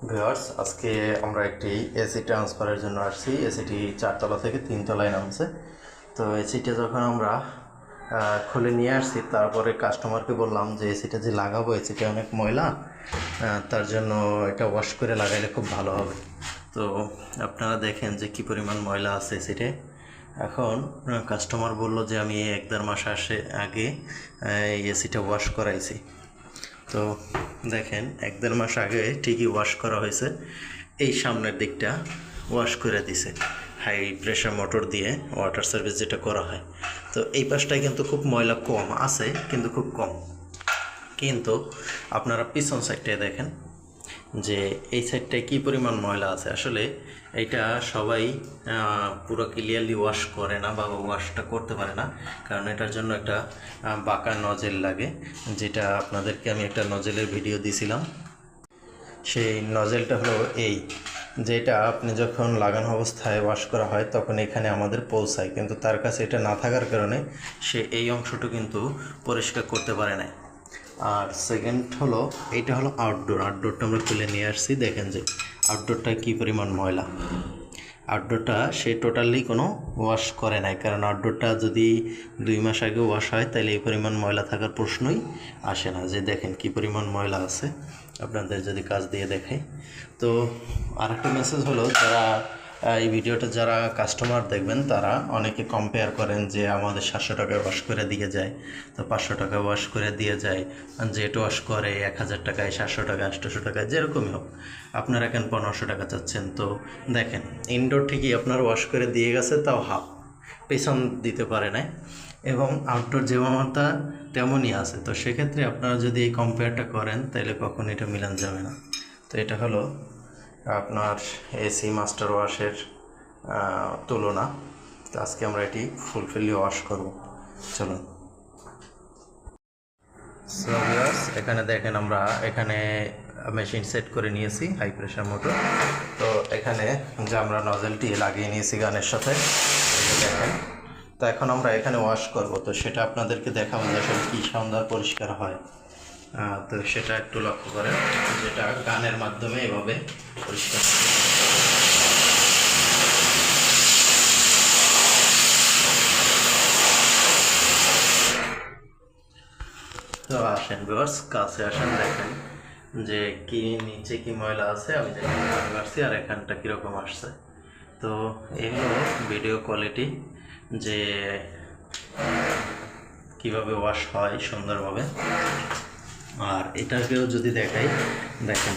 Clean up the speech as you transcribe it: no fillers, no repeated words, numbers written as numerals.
Viewers, আজকে আমরা একটি এসি ট্রান্সফারের জন্য আসছি। এসিটি 4 তলা থেকে 3 তলায় নামছে। তো এসিটা যখন আমরা খুলে নিয়ে আসছি, তারপরে কাস্টমারকে বললাম যে এসিটা যে লাগাবো, এসিটা অনেক ময়লা, তার জন্য এটা ওয়াশ করে লাগাইলে খুব ভালো হবে। তো আপনারা দেখেন যে কি পরিমাণ ময়লা আছে এসিটে। এখন কাস্টমার বলল যে আমি 1-1.5 মাস আগে এই এসিটা ওয়াশ করাইছি। তো দেখেন 1-1.5 মাস আগে ঠিকই ওয়াশ করা হয়েছে, এই সামনের দিকটা ওয়াশ করে দিছে হাই প্রেশার মোটর দিয়ে, ওয়াটার সার্ভিস যেটা করা হয়। তো এই পাশটায় কিন্তু খুব ময়লা কম আছে, কিন্তু খুব কম। কিন্তু আপনারা পিছন সাইডটায় দেখেন যে এই সাইডটায় কী পরিমাণ ময়লা আছে। আসলে এইটা সবাই পুরো ক্লিয়ারলি ওয়াশ করে না বা ওয়াশটা করতে পারে না, কারণ এটার জন্য একটা বাঁকা নজেল লাগে, যেটা আপনাদেরকে আমি একটা নজেলের ভিডিও দিয়েছিলাম। সেই নজেলটা হলো এই, যেটা আপনি যখন লাগানো অবস্থায় ওয়াশ করা হয় তখন এখানে আমাদের পৌঁছায়, কিন্তু তার কাছে এটা না থাকার কারণে সে এই অংশটা কিন্তু পরিষ্কার করতে পারে না। আর সেকেন্ড হলো, এইটা হলো আউটডোরটা আমরা খুলে নিয়ে আসছি। দেখেন যে আউটডোরটা কী পরিমাণ ময়লা। আউটডোরটা সে টোটালি কোনো ওয়াশ করে নাই, কারণ আউটডোরটা যদি 2 মাস আগে ওয়াশ হয় তাহলে এই পরিমাণ ময়লা থাকার প্রশ্নই আসে না। যে দেখেন কি পরিমাণ ময়লা আছে, আপনাদের যদি কাজ দিয়ে দেখাই। তো আরেকটা মেসেজ হলো, যারা এই ভিডিওটা যারা কাস্টমার দেখবেন তারা অনেকে কম্পেয়ার করেন যে আমাদের 700 টাকায় ওয়াশ করে দিয়ে যায়, তো 500 টাকা ওয়াশ করে দিয়ে যায়, জেট ওয়াশ করে 1000 টাকায়, 700 টাকায়, 800 টাকায়, যেরকমই হোক। আপনারা কেন 1500 টাকা চাচ্ছেন? তো দেখেন ইনডোর ঠিকই আপনার ওয়াশ করে দিয়ে গেছে, তাও হাফ, পেছন দিতে পারে নাই, এবং আউটডোর যেমনটা তেমনই আছে। তো সেক্ষেত্রে আপনারা যদি এই কম্পেয়ারটা করেন তাহলে কখন এটা মিলান যাবে না। তো এটা হলো আপনার এসি মাস্টার ওয়াশের তুলনা। তো আজকে আমরা এটি ফুলফিলি ওয়াশ করব। চলুন। সো ভিউয়ার্স, এখানে দেখেন আমরা এখানে মেশিন সেট করে নিয়েছি, হাই প্রেশার মোটর। তো এখানে যে আমরা নজেলটি লাগিয়ে নিয়েছি গানের সাথে, দেখেন। তো এখন আমরা এখানে ওয়াশ করব, তো সেটা আপনাদেরকে দেখাবো যে আসলে কী সুন্দর পরিষ্কার হয়। তো সেটা একটু লক্ষ্য করেন, যেটা গানের মাধ্যমে এভাবে পরিষ্কার হবে। তো আসেন ভিউয়ার্স, কাছে আসেন, দেখেন যে কি নিচে কি ময়লা আছে, আমি যেখানে আসছি আর এখানটা কীরকম আসছে। তো এই হলো ভিডিও কোয়ালিটি, যে কিভাবে ওয়াশ হয় সুন্দরভাবে। আর এটাকেও যদি দেখাই, দেখেন